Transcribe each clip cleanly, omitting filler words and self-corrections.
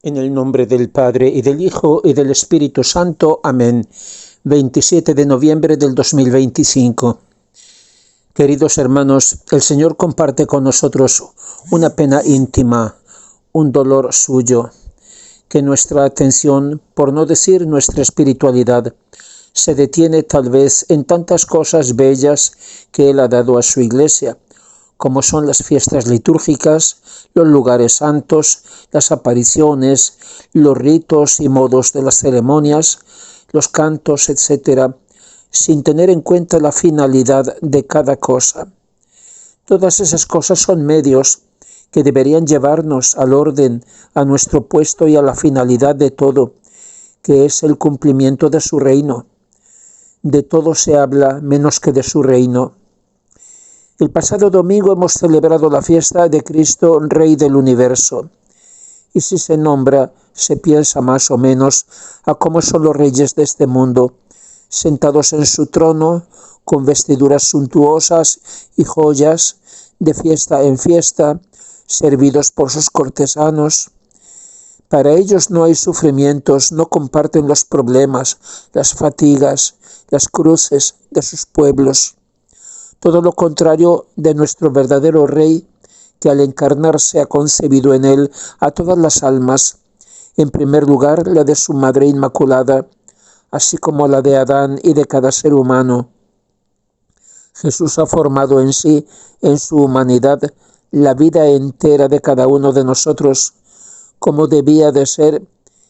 En el nombre del Padre, y del Hijo, y del Espíritu Santo. Amén. 27 de noviembre del 2025. Queridos hermanos, el Señor comparte con nosotros una pena íntima, un dolor suyo. Que nuestra atención, por no decir nuestra espiritualidad, se detiene tal vez en tantas cosas bellas que Él ha dado a su Iglesia, como son las fiestas litúrgicas, los lugares santos, las apariciones, los ritos y modos de las ceremonias, los cantos, etc., sin tener en cuenta la finalidad de cada cosa. Todas esas cosas son medios que deberían llevarnos al orden, a nuestro puesto y a la finalidad de todo, que es el cumplimiento de su reino. De todo se habla menos que de su reino. El pasado domingo hemos celebrado la fiesta de Cristo, Rey del Universo. Y si se nombra, se piensa más o menos a cómo son los reyes de este mundo, sentados en su trono, con vestiduras suntuosas y joyas, de fiesta en fiesta, servidos por sus cortesanos. Para ellos no hay sufrimientos, no comparten los problemas, las fatigas, las cruces de sus pueblos. Todo lo contrario de nuestro verdadero Rey, que al encarnarse ha concebido en él a todas las almas, en primer lugar la de su Madre Inmaculada, así como la de Adán y de cada ser humano. Jesús ha formado en sí, en su humanidad, la vida entera de cada uno de nosotros, como debía de ser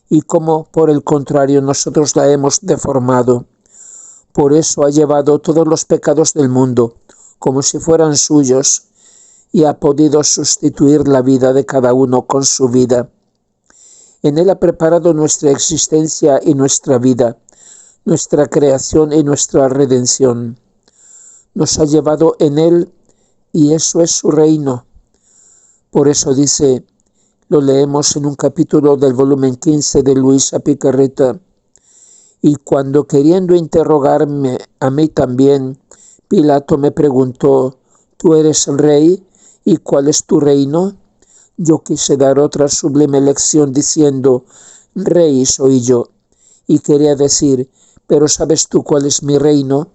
y como, por el contrario, nosotros la hemos deformado. Por eso ha llevado todos los pecados del mundo, como si fueran suyos, y ha podido sustituir la vida de cada uno con su vida. En Él ha preparado nuestra existencia y nuestra vida, nuestra creación y nuestra redención. Nos ha llevado en Él y eso es su reino. Por eso dice, lo leemos en un capítulo del volumen 15 de Luisa Picarreta, y cuando queriendo interrogarme a mí también, Pilato me preguntó, ¿tú eres el rey? ¿Y cuál es tu reino? Yo quise dar otra sublime lección diciendo, rey soy yo. Y quería decir, pero ¿sabes tú cuál es mi reino?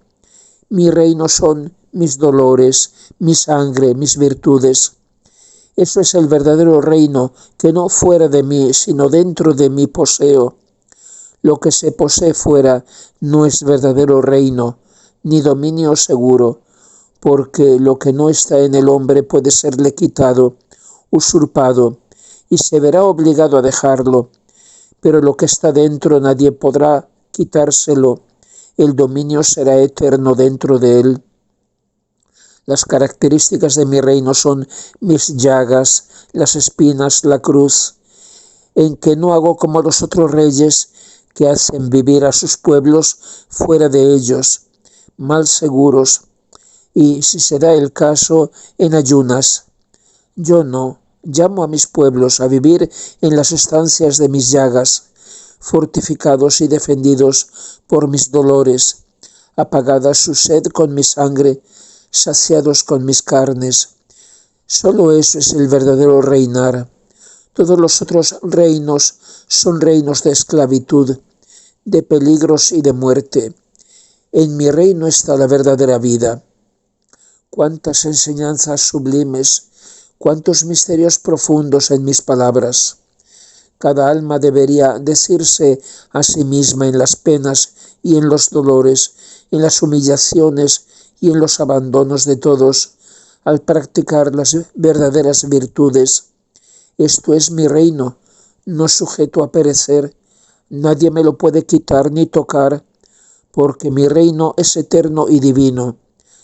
Mi reino son mis dolores, mi sangre, mis virtudes. Eso es el verdadero reino, que no fuera de mí, sino dentro de mí poseo. Lo que se posee fuera no es verdadero reino, ni dominio seguro, porque lo que no está en el hombre puede serle quitado, usurpado, y se verá obligado a dejarlo, pero lo que está dentro nadie podrá quitárselo, el dominio será eterno dentro de él. Las características de mi reino son mis llagas, las espinas, la cruz, en que no hago como los otros reyes que hacen vivir a sus pueblos fuera de ellos, mal seguros, y si se da el caso, en ayunas. Yo no, llamo a mis pueblos a vivir en las estancias de mis llagas, fortificados y defendidos por mis dolores, apagada su sed con mi sangre, saciados con mis carnes. Solo eso es el verdadero reinar. Todos los otros reinos son reinos de esclavitud, de peligros y de muerte. En mi reino está la verdadera vida. Cuántas enseñanzas sublimes, cuántos misterios profundos en mis palabras. Cada alma debería decirse a sí misma en las penas y en los dolores, en las humillaciones y en los abandonos de todos, al practicar las verdaderas virtudes. Esto es mi reino, no sujeto a perecer, nadie me lo puede quitar ni tocar, porque mi reino es eterno y divino,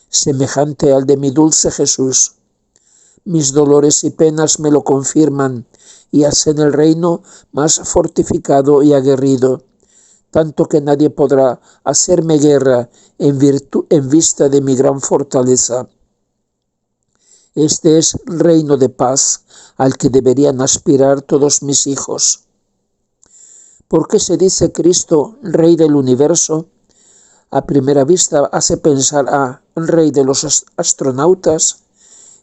semejante al de mi dulce Jesús. Mis dolores y penas me lo confirman y hacen el reino más fortificado y aguerrido, tanto que nadie podrá hacerme guerra en vista de mi gran fortaleza. Este es el reino de paz al que deberían aspirar todos mis hijos. ¿Por qué se dice Cristo, Rey del Universo? A primera vista hace pensar a Rey de los astronautas,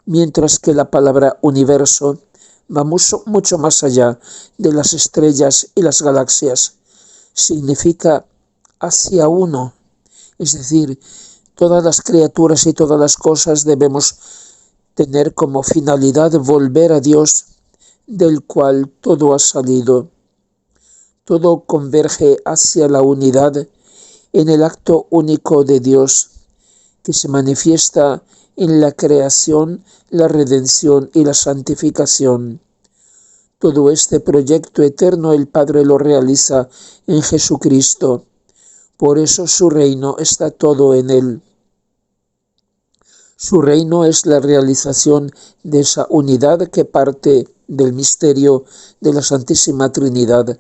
mientras que la palabra universo va mucho más allá de las estrellas y las galaxias. Significa hacia uno, es decir, todas las criaturas y todas las cosas debemos tener como finalidad volver a Dios, del cual todo ha salido. Todo converge hacia la unidad en el acto único de Dios, que se manifiesta en la creación, la redención y la santificación. Todo este proyecto eterno el Padre lo realiza en Jesucristo. Por eso su reino está todo en Él. Su reino es la realización de esa unidad que parte del misterio de la Santísima Trinidad.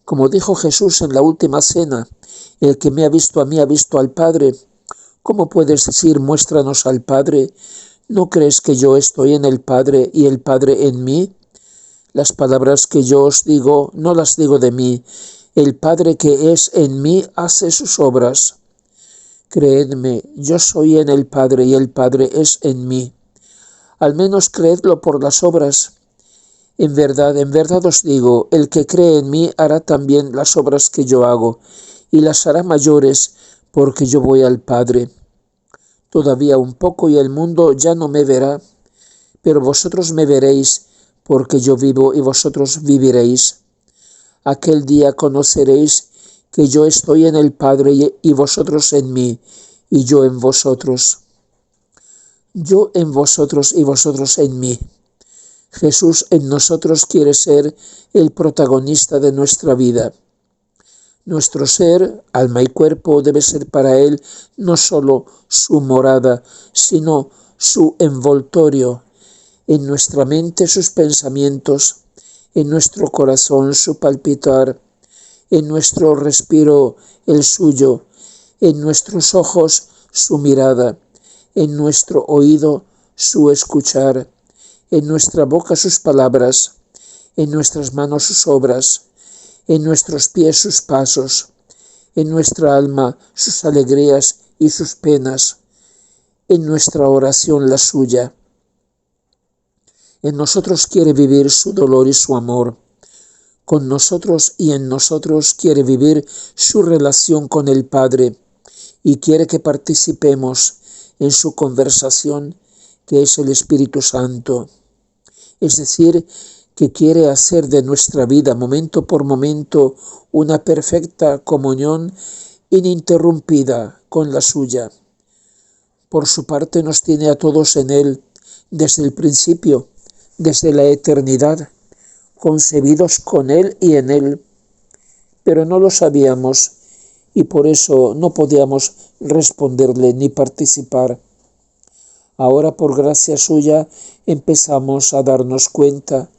Como dijo Jesús en la última cena, el que me ha visto a mí ha visto al Padre. ¿Cómo puedes decir, muéstranos al Padre? ¿No crees que yo estoy en el Padre y el Padre en mí? Las palabras que yo os digo, no las digo de mí. El Padre que es en mí hace sus obras. Creedme, yo soy en el Padre y el Padre es en mí. Al menos creedlo por las obras. En verdad os digo, el que cree en mí hará también las obras que yo hago, y las hará mayores, porque yo voy al Padre. Todavía un poco y el mundo ya no me verá, pero vosotros me veréis, porque yo vivo y vosotros viviréis. Aquel día conoceréis que yo estoy en el Padre y vosotros en mí, y yo en vosotros. Yo en vosotros y vosotros en mí. Jesús en nosotros quiere ser el protagonista de nuestra vida. Nuestro ser, alma y cuerpo, debe ser para Él no solo su morada, sino su envoltorio. En nuestra mente sus pensamientos, en nuestro corazón su palpitar, en nuestro respiro el suyo, en nuestros ojos su mirada, en nuestro oído su escuchar, en nuestra boca sus palabras, en nuestras manos sus obras, en nuestros pies sus pasos, en nuestra alma sus alegrías y sus penas, en nuestra oración la suya. En nosotros quiere vivir su dolor y su amor. Con nosotros y en nosotros quiere vivir su relación con el Padre y quiere que participemos en su conversación, que es el Espíritu Santo. Es decir, que quiere hacer de nuestra vida, momento por momento, una perfecta comunión ininterrumpida con la suya. Por su parte nos tiene a todos en Él, desde el principio, desde la eternidad, concebidos con Él y en Él, pero no lo sabíamos y por eso no podíamos responderle ni participar. Ahora, por gracia suya, empezamos a darnos cuenta,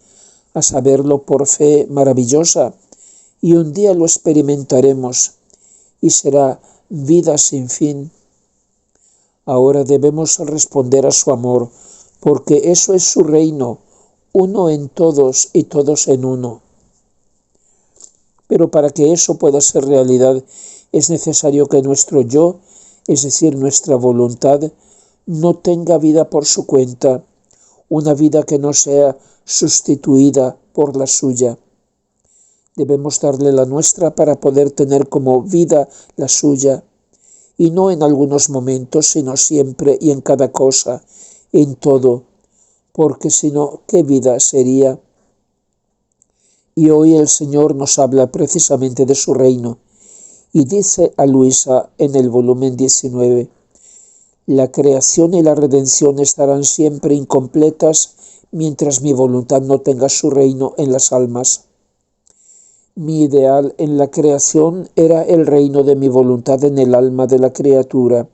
a saberlo por fe maravillosa, y un día lo experimentaremos, y será vida sin fin. Ahora debemos responder a su amor, porque eso es su reino, uno en todos y todos en uno. Pero para que eso pueda ser realidad, es necesario que nuestro yo, es decir, nuestra voluntad, no tenga vida por su cuenta, una vida que no sea sustituida por la suya. Debemos darle la nuestra para poder tener como vida la suya, y no en algunos momentos, sino siempre y en cada cosa, en todo, porque si no, ¿qué vida sería? Y hoy el Señor nos habla precisamente de su reino, y dice a Luisa en el volumen 19, la creación y la redención estarán siempre incompletas mientras mi voluntad no tenga su reino en las almas. Mi ideal en la creación era el reino de mi voluntad en el alma de la criatura.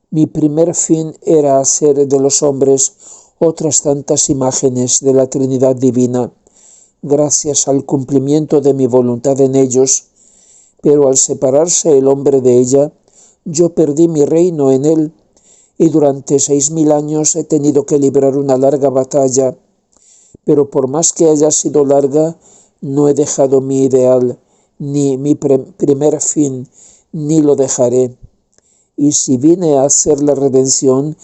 Mi primer fin era hacer de los hombres otras tantas imágenes de la Trinidad Divina, gracias al cumplimiento de mi voluntad en ellos, pero al separarse el hombre de ella, yo perdí mi reino en él, y durante 6.000 años he tenido que librar una larga batalla, pero por más que haya sido larga, no he dejado mi ideal, ni mi primer fin, ni lo dejaré. Y si vine a hacer la redención,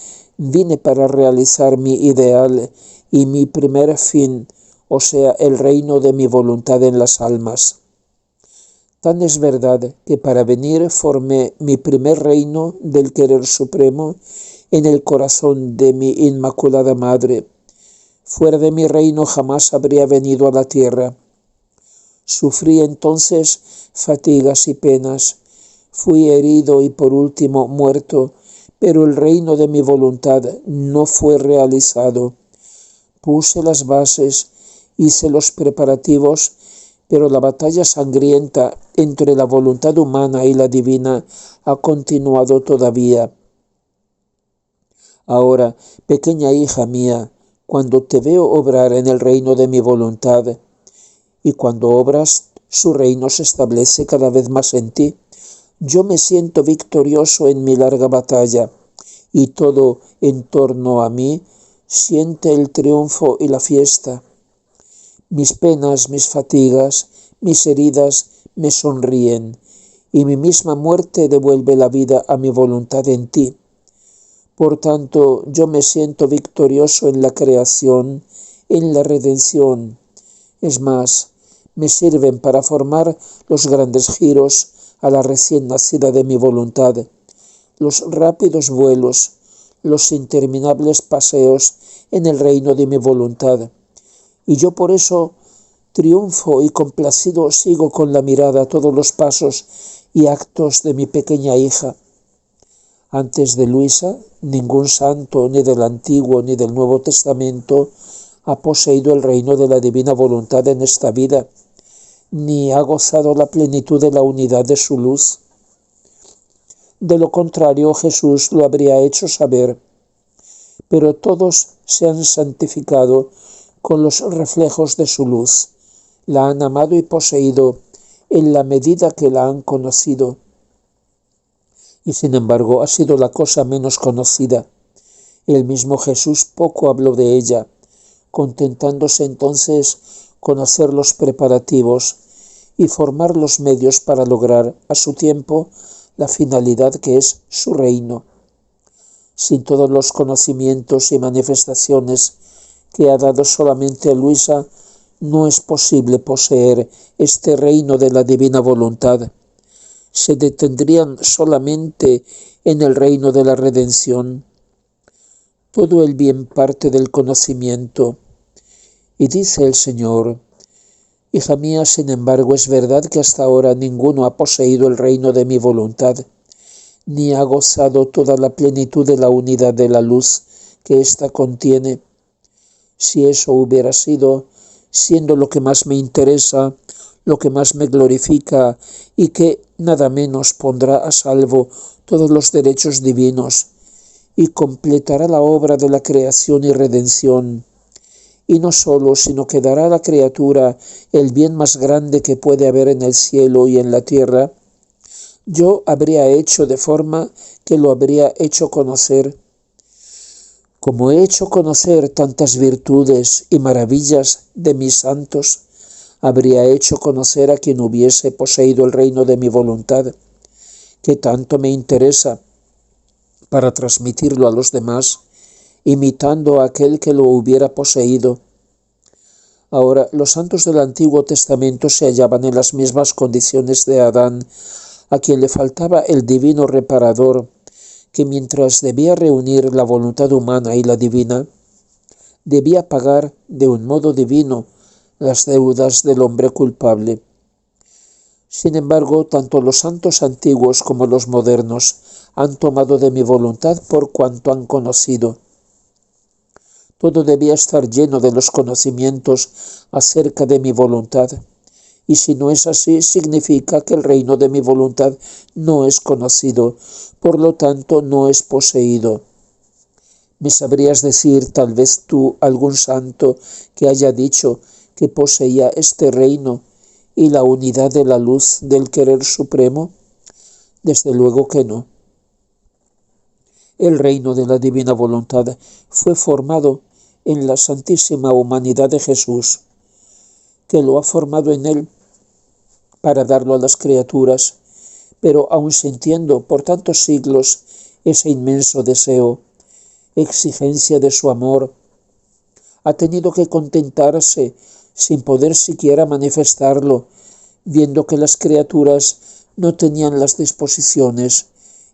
Vine para realizar mi ideal y mi primer fin, o sea, el reino de mi voluntad en las almas. Tan es verdad que para venir formé mi primer reino del querer supremo en el corazón de mi Inmaculada Madre. Fuera de mi reino jamás habría venido a la tierra. Sufrí entonces fatigas y penas, fui herido y por último muerto, pero el reino de mi voluntad no fue realizado. Puse las bases, hice los preparativos, pero la batalla sangrienta entre la voluntad humana y la divina ha continuado todavía. Ahora, pequeña hija mía, cuando te veo obrar en el reino de mi voluntad, y cuando obras, su reino se establece cada vez más en ti, yo me siento victorioso en mi larga batalla, y todo en torno a mí siente el triunfo y la fiesta. Mis penas, mis fatigas, mis heridas me sonríen, y mi misma muerte devuelve la vida a mi voluntad en ti. Por tanto, yo me siento victorioso en la creación, en la redención. Es más, me sirven para formar los grandes giros a la recién nacida de mi voluntad, los rápidos vuelos, los interminables paseos en el reino de mi voluntad. Y yo por eso triunfo y complacido sigo con la mirada todos los pasos y actos de mi pequeña hija. Antes de Luisa, ningún santo, ni del Antiguo ni del Nuevo Testamento, ha poseído el reino de la divina voluntad en esta vida, ni ha gozado la plenitud de la unidad de su luz. De lo contrario, Jesús lo habría hecho saber, pero todos se han santificado con los reflejos de su luz, la han amado y poseído en la medida que la han conocido. Y sin embargo ha sido la cosa menos conocida. El mismo Jesús poco habló de ella, contentándose entonces con hacer los preparativos y formar los medios para lograr a su tiempo la finalidad que es su reino. Sin todos los conocimientos y manifestaciones que ha dado solamente a Luisa, no es posible poseer este reino de la divina voluntad. Se detendrían solamente en el reino de la redención. Todo el bien parte del conocimiento. Y dice el Señor: hija mía, sin embargo, es verdad que hasta ahora ninguno ha poseído el reino de mi voluntad, ni ha gozado toda la plenitud de la unidad de la luz que ésta contiene. Si eso hubiera sido, siendo lo que más me interesa, lo que más me glorifica y que nada menos pondrá a salvo todos los derechos divinos y completará la obra de la creación y redención, y no solo, sino que dará a la criatura el bien más grande que puede haber en el cielo y en la tierra, yo habría hecho de forma que lo habría hecho conocer. Como he hecho conocer tantas virtudes y maravillas de mis santos, habría hecho conocer a quien hubiese poseído el reino de mi voluntad, que tanto me interesa, para transmitirlo a los demás, imitando a aquel que lo hubiera poseído. Ahora, los santos del Antiguo Testamento se hallaban en las mismas condiciones de Adán, a quien le faltaba el divino reparador, que mientras debía reunir la voluntad humana y la divina, debía pagar de un modo divino las deudas del hombre culpable. Sin embargo, tanto los santos antiguos como los modernos han tomado de mi voluntad por cuanto han conocido. Todo debía estar lleno de los conocimientos acerca de mi voluntad, y si no es así, significa que el reino de mi voluntad no es conocido, por lo tanto no es poseído. ¿Me sabrías decir, tal vez tú, algún santo que haya dicho que poseía este reino y la unidad de la luz del querer supremo? Desde luego que no. El reino de la divina voluntad fue formado en la santísima humanidad de Jesús, que lo ha formado en él para darlo a las criaturas, pero aun sintiendo por tantos siglos ese inmenso deseo, exigencia de su amor. Ha tenido que contentarse sin poder siquiera manifestarlo, viendo que las criaturas no tenían las disposiciones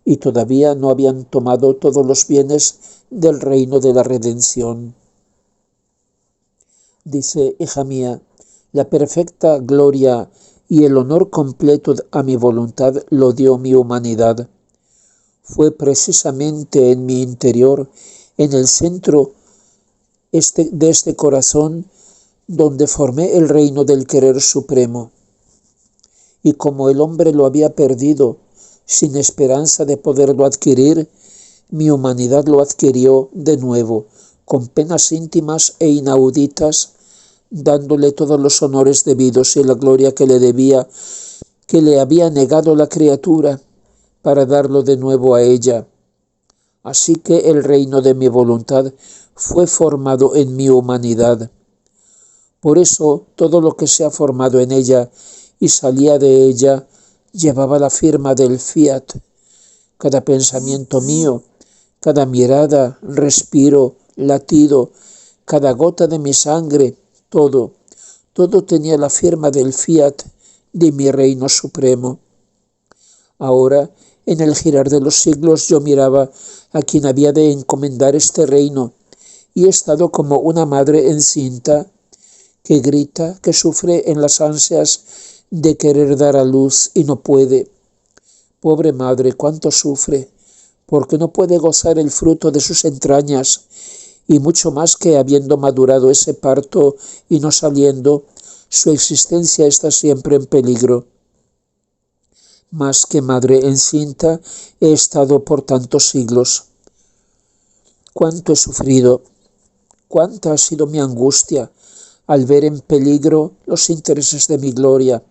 y todavía no habían tomado todos los bienes del reino de la redención. Dice: hija mía, la perfecta gloria y el honor completo a mi voluntad lo dio mi humanidad. Fue precisamente en mi interior, en el centro de este corazón, donde formé el reino del querer supremo. Y como el hombre lo había perdido, sin esperanza de poderlo adquirir, mi humanidad lo adquirió de nuevo, con penas íntimas e inauditas, dándole todos los honores debidos y la gloria que le debía, que le había negado la criatura, para darlo de nuevo a ella. Así que el reino de mi voluntad fue formado en mi humanidad. Por eso todo lo que se ha formado en ella y salía de ella llevaba la firma del fiat. Cada pensamiento mío, cada mirada, respiro, latido, cada gota de mi sangre, todo tenía la firma del fiat de mi reino supremo. Ahora, en el girar de los siglos, yo miraba a quien había de encomendar este reino, y he estado como una madre encinta que grita, que sufre en las ansias de querer dar a luz y no puede. Pobre madre, cuánto sufre, porque no puede gozar el fruto de sus entrañas, y mucho más que habiendo madurado ese parto y no saliendo, su existencia está siempre en peligro. Más que madre encinta he estado por tantos siglos. Cuánto he sufrido, cuánta ha sido mi angustia al ver en peligro los intereses de mi gloria,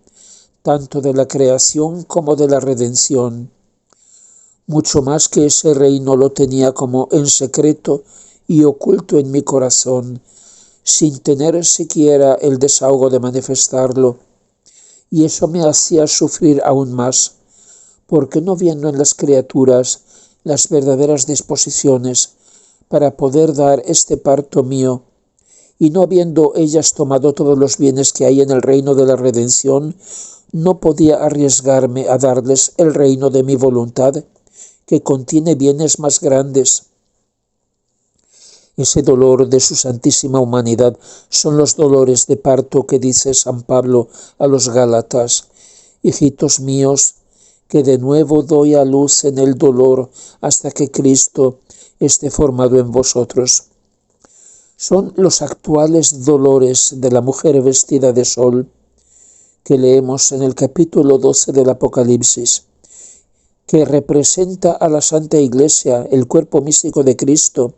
tanto de la creación como de la redención. Mucho más que ese reino lo tenía como en secreto y oculto en mi corazón, sin tener siquiera el desahogo de manifestarlo. Y eso me hacía sufrir aún más, porque no viendo en las criaturas las verdaderas disposiciones para poder dar este parto mío, y no habiendo ellas tomado todos los bienes que hay en el reino de la redención, no podía arriesgarme a darles el reino de mi voluntad, que contiene bienes más grandes. Ese dolor de su santísima humanidad son los dolores de parto que dice San Pablo a los Gálatas: hijitos míos, que de nuevo doy a luz en el dolor hasta que Cristo esté formado en vosotros. Son los actuales dolores de la mujer vestida de sol, que leemos en el capítulo 12 del Apocalipsis, que representa a la Santa Iglesia, el cuerpo místico de Cristo,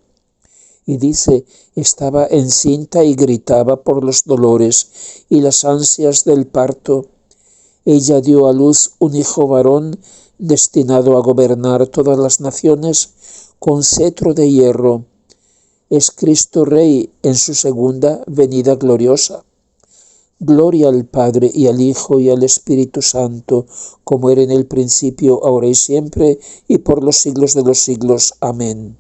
y dice: estaba encinta y gritaba por los dolores y las ansias del parto. Ella dio a luz un hijo varón destinado a gobernar todas las naciones con cetro de hierro. Es Cristo Rey en su segunda venida gloriosa. Gloria al Padre y al Hijo y al Espíritu Santo, como era en el principio, ahora y siempre, y por los siglos de los siglos. Amén.